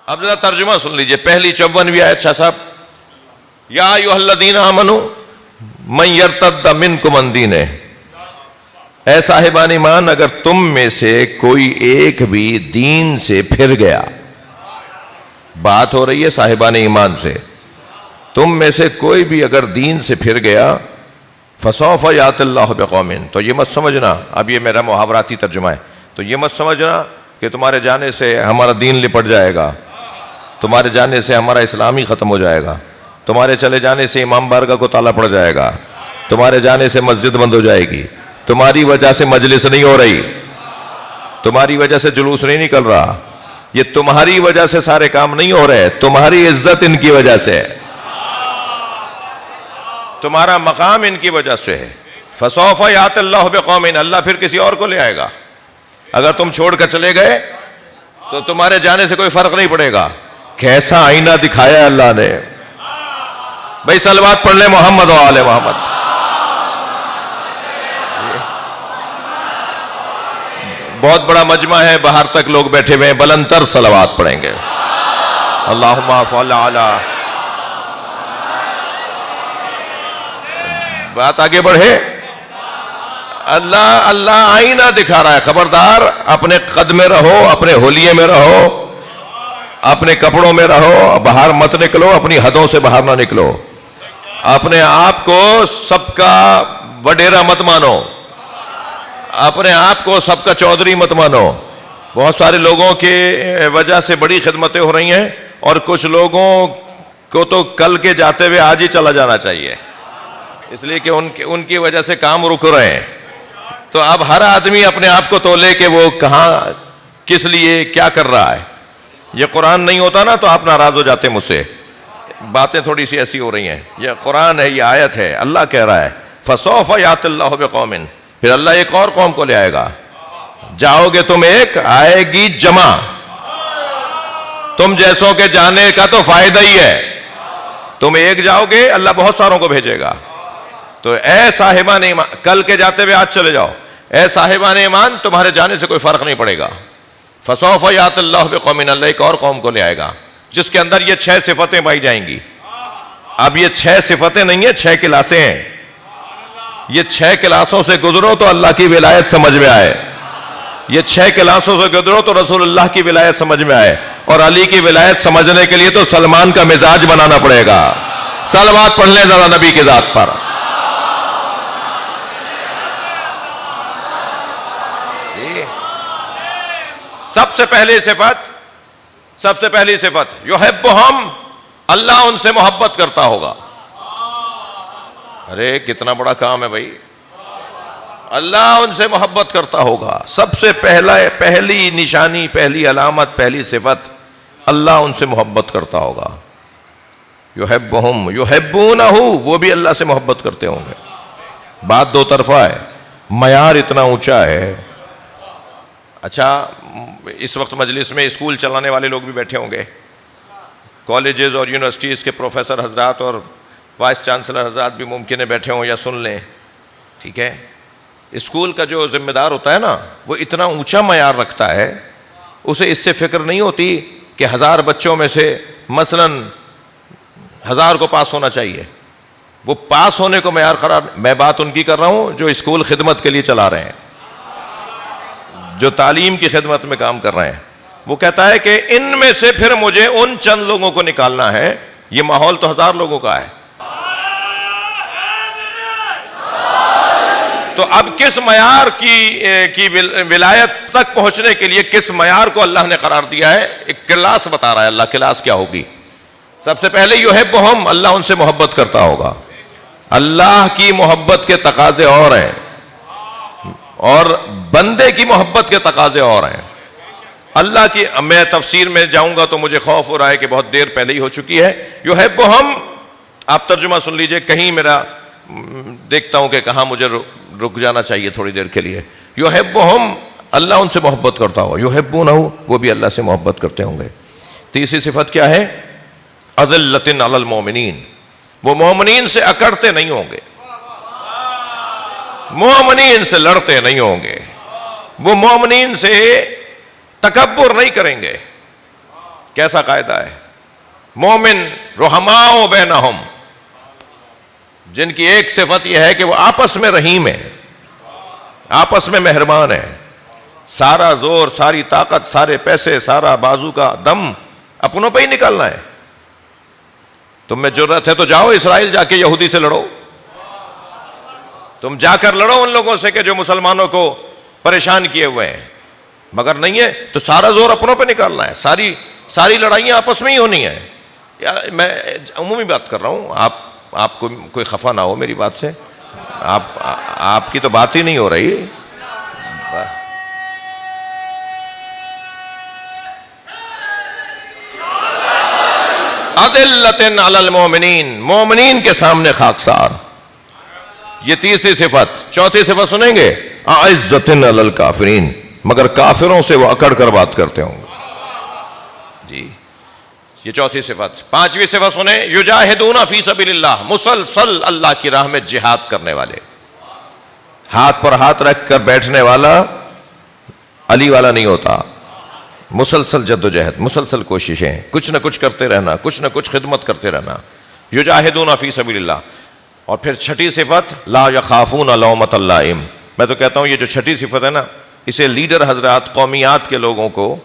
اب ذرا ترجمہ سن لیجئے، پہلی 54ویں آیت شاہ صاحب، یا ایھا الذین آمنوا من یرتد منکم عن دینہ، اے صاحبان ایمان اگر تم میں سے کوئی ایک بھی دین سے پھر گیا، بات ہو رہی ہے صاحبان ایمان سے، تم میں سے کوئی بھی اگر دین سے پھر گیا، فسوف یات اللہ بقوم، تو یہ مت سمجھنا، اب یہ میرا محاوراتی ترجمہ ہے، تو یہ مت سمجھنا کہ تمہارے جانے سے ہمارا دین لپٹ جائے گا، تمہارے جانے سے ہمارا اسلام ہی ختم ہو جائے گا، تمہارے چلے جانے سے امام بارگاہ کو تالا پڑ جائے گا، تمہارے جانے سے مسجد بند ہو جائے گی، تمہاری وجہ سے مجلس نہیں ہو رہی، تمہاری وجہ سے جلوس نہیں نکل رہا، یہ تمہاری وجہ سے سارے کام نہیں ہو رہے، تمہاری عزت ان کی وجہ سے ہے، تمہارا مقام ان کی وجہ سے ہے۔ فسوف یات اللہ بقوم، اللہ پھر کسی اور کو لے آئے گا، اگر تم چھوڑ کر چلے گئے تو تمہارے جانے سے کوئی فرق نہیں پڑے گا۔ کیسا آئینہ دکھایا ہے اللہ نے، بھائی صلوات پڑھ لیں محمد و آل محمد۔ بہت بڑا مجمع ہے، باہر تک لوگ بیٹھے ہوئے ہیں، بلند تر صلوات پڑھیں گے۔ اللہم صل علی، بات آگے بڑھے، اللہ آئینہ دکھا رہا ہے، خبردار اپنے قد میں رہو، اپنے ہولیے میں رہو، اپنے کپڑوں میں رہو، باہر مت نکلو، اپنی حدوں سے باہر نہ نکلو، اپنے آپ کو سب کا وڈیرا مت مانو، اپنے آپ کو سب کا چودھری مت مانو۔ بہت سارے لوگوں کی وجہ سے بڑی خدمتیں ہو رہی ہیں، اور کچھ لوگوں کو تو کل کے جاتے ہوئے آج ہی چلا جانا چاہیے، اس لیے کہ ان کی وجہ سے کام رک رہے ہیں۔ تو اب ہر آدمی اپنے آپ کو تولے کہ وہ کہاں کس لیے کیا کر رہا ہے۔ یہ قرآن نہیں ہوتا نا تو آپ ناراض ہو جاتے مجھ سے، باتیں تھوڑی سی ایسی ہو رہی ہیں، یہ قرآن ہے، یہ آیت ہے، اللہ کہہ رہا ہے فسوف یات اللہ بقوم، پھر اللہ ایک اور قوم کو لے آئے گا، جاؤ گے تم ایک، آئے گی جمع، تم جیسوں کے جانے کا تو فائدہ ہی ہے، تم ایک جاؤ گے اللہ بہت ساروں کو بھیجے گا۔ تو اے صاحبان ایمان، کل کے جاتے ہوئے آج چلے جاؤ، اے صاحبان ایمان تمہارے جانے سے کوئی فرق نہیں پڑے گا۔ فسوف یات اللہ بقوم، اللہ ایک اور قوم کو لے آئے گا جس کے اندر یہ 6 صفتیں پائی جائیں گی۔ اب یہ 6 صفتیں نہیں ہیں، 6 کلاسیں ہیں، یہ 6 کلاسوں سے گزرو تو اللہ کی ولایت سمجھ میں آئے، یہ 6 کلاسوں سے گزرو تو رسول اللہ کی ولایت سمجھ میں آئے، اور علی کی ولایت سمجھنے کے لیے تو سلمان کا مزاج بنانا پڑے گا۔ صلوات پڑھ لیں ذرا نبی کی ذات پر۔ سب سے پہلی صفت یحبہم، اللہ ان سے محبت کرتا ہوگا۔ ارے کتنا بڑا کام ہے بھائی، اللہ ان سے محبت کرتا ہوگا۔ سب سے پہلی نشانی، پہلی علامت، پہلی صفت، اللہ ان سے محبت کرتا ہوگا۔ یحبہم یحبونہ، وہ بھی اللہ سے محبت کرتے ہوں گے۔ بات دو طرفہ ہے، معیار اتنا اونچا ہے۔ اچھا، اس وقت مجلس میں اسکول چلانے والے لوگ بھی بیٹھے ہوں گے، کالجز اور یونیورسٹیز کے پروفیسر حضرات اور وائس چانسلر حضرات بھی ممکن ہے بیٹھے ہوں یا سن لیں، ٹھیک ہے۔ اسکول کا جو ذمہ دار ہوتا ہے نا، وہ اتنا اونچا معیار رکھتا ہے، اسے اس سے فکر نہیں ہوتی کہ 1000 بچوں میں سے مثلاً 1000 کو پاس ہونا چاہیے، وہ پاس ہونے کو معیار قرار۔ میں بات ان کی کر رہا ہوں جو اسکول خدمت کے لیے چلا رہے ہیں، جو تعلیم کی خدمت میں کام کر رہے ہیں۔ وہ کہتا ہے کہ ان میں سے پھر مجھے ان چند لوگوں کو نکالنا ہے، یہ ماحول تو 1000 لوگوں کا ہے، تو اب کس معیار کی ولایت تک پہنچنے کے لیے کس معیار کو اللہ نے قرار دیا ہے، ایک کلاس بتا رہا ہے اللہ، کلاس کیا ہوگی۔ سب سے پہلے یحبہم، اللہ ان سے محبت کرتا ہوگا۔ اللہ کی محبت کے تقاضے اور ہیں، اور بندے کی محبت کے تقاضے اور ہیں۔ اللہ کی، میں تفسیر میں جاؤں گا تو مجھے خوف ہو رہا ہے کہ بہت دیر پہلے ہی ہو چکی ہے۔ یحبہم، آپ ترجمہ سن لیجئے، کہیں میرا دیکھتا ہوں کہ کہاں مجھے رک جانا چاہیے تھوڑی دیر کے لیے۔ یحبہم، اللہ ان سے محبت کرتا ہو، یحبونہ، وہ بھی اللہ سے محبت کرتے ہوں گے۔ تیسری صفت کیا ہے؟ اذلۃ علی المؤمنین، وہ مومنین سے اکڑتے نہیں ہوں گے، مومنین سے لڑتے نہیں ہوں گے، وہ مومنین سے تکبر نہیں کریں گے، کیسا قاعدہ ہے؟ مومن رحماء بینہم، جن کی ایک صفت یہ ہے کہ وہ آپس میں رحیم ہے، آپس میں مہربان ہے. سارا زور، ساری طاقت، سارے پیسے، سارا بازو کا دم اپنوں پہ ہی نکالنا ہے. تم میں جرأت ہے تو جاؤ اسرائیل، جا کے یہودی سے لڑو. تم جا کر لڑو ان لوگوں سے کہ جو مسلمانوں کو پریشان کیے ہوئے ہیں. مگر نہیں ہے تو سارا زور اپنوں پہ نکالنا ہے. ساری لڑائیاں آپس میں ہی ہونی ہیں. یار میں عمومی بات کر رہا ہوں، آپ کو کوئی خفا نہ ہو میری بات سے. آپ کی تو بات ہی نہیں ہو رہی. اذلۃ علی المؤمنین، مومنین کے سامنے خاکسار. یہ تیسری صفت. چوتھی صفت سنیں گے، اعزۃ علی الکافرین، مگر کافروں سے وہ اکڑ کر بات کرتے ہوں گے. جی یہ چوتھی صفت. پانچویں صفت سنیں، یجاہدون فی سبیل اللہ، مسلسل اللہ کی راہ میں جہاد کرنے والے. ہاتھ پر ہاتھ رکھ کر بیٹھنے والا علی والا نہیں ہوتا. مسلسل جدوجہد، مسلسل کوششیں، کچھ نہ کچھ کرتے رہنا، کچھ نہ کچھ خدمت کرتے رہنا. یجاہدون فی سبیل اللہ. اور پھر چھٹی صفت، لا یخافون لومۃ لائم. میں تو کہتا ہوں یہ جو چھٹی صفت ہے نا، اسے لیڈر حضرات قومیات کے لوگوں کو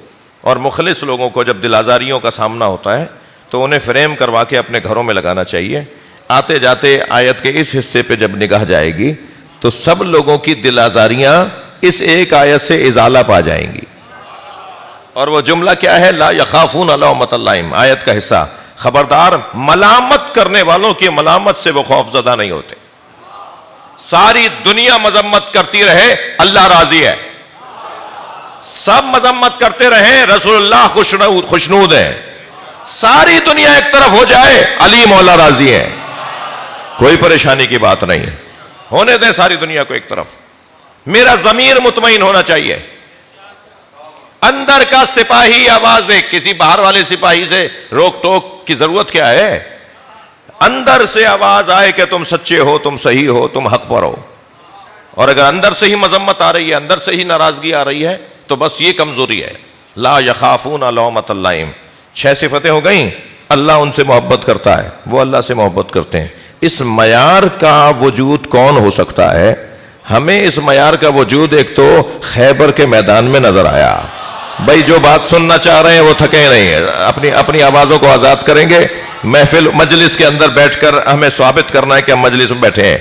اور مخلص لوگوں کو جب دل آزاریوں کا سامنا ہوتا ہے تو انہیں فریم کروا کے اپنے گھروں میں لگانا چاہیے. آتے جاتے آیت کے اس حصے پہ جب نگاہ جائے گی تو سب لوگوں کی دل آزاریاں اس ایک آیت سے ازالہ پا جائیں گی. اور وہ جملہ کیا ہے؟ لا یخافون لومۃ لائم. آیت کا حصہ، خبردار ملامت کرنے والوں کی ملامت سے وہ خوف زدہ نہیں ہوتے. ساری دنیا مذمت کرتی رہے، اللہ راضی ہے. سب مذمت کرتے رہیں، رسول اللہ خوشنود ہیں. ساری دنیا ایک طرف ہو جائے، علی مولا راضی ہے. کوئی پریشانی کی بات نہیں. ہونے دیں ساری دنیا کو ایک طرف. میرا ضمیر مطمئن ہونا چاہیے. اندر کا سپاہی آواز دے. کسی باہر والے سپاہی سے روک ٹوک کی ضرورت کیا ہے؟ اندر سے آواز آئے کہ تم سچے ہو، تم صحیح ہو، تم حق پر ہو. اور اگر اندر سے ہی مذمت آ رہی ہے، اندر سے ہی ناراضگی آ رہی ہے تو بس یہ کمزوری ہے. لا یخافون لومۃ لائم. 6 صفتیں ہو گئیں. اللہ ان سے محبت کرتا ہے، وہ اللہ سے محبت کرتے ہیں. اس معیار کا وجود کون ہو سکتا ہے؟ ہمیں اس معیار کا وجود ایک تو خیبر کے میدان میں نظر آیا. بھائی جو بات سننا چاہ رہے ہیں وہ تھکے نہیں، اپنی آوازوں کو آزاد کریں گے. محفل مجلس کے اندر بیٹھ کر ہمیں ثابت کرنا ہے کہ ہم مجلس میں بیٹھے ہیں.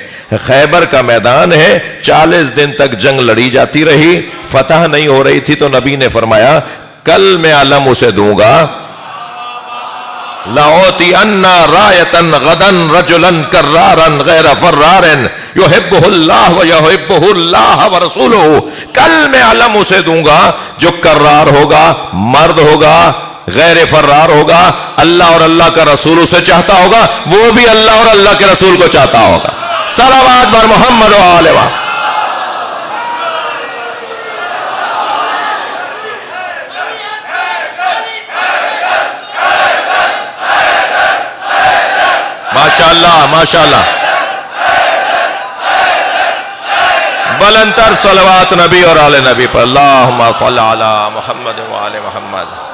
خیبر کا میدان ہے، 40 دن تک جنگ لڑی جاتی رہی، فتح نہیں ہو رہی تھی. تو نبی نے فرمایا کل میں علم اسے دوں گا، لَأُعْطِيَنَّ رَایَةً غَدًا رَجُلًا كَرَّارًا غَيْرَ فَرَّارٍ يُحِبُّهُ اللَّهُ وَيُحِبُّهُ اللَّهُ وَرَسُولُهُ. کل میں علم اسے دوں گا جو کرار ہوگا، مرد ہوگا، غیر فرار ہوگا، اللہ اور اللہ کا رسول اسے چاہتا ہوگا، وہ بھی اللہ اور اللہ کے رسول کو چاہتا ہوگا. صلوات بر محمد و آل محمد. ماشاءاللہ ماشاءاللہ. بلند تر صلوات نبی اور آل نبی پر. اللہم صل علی محمد و آل محمد.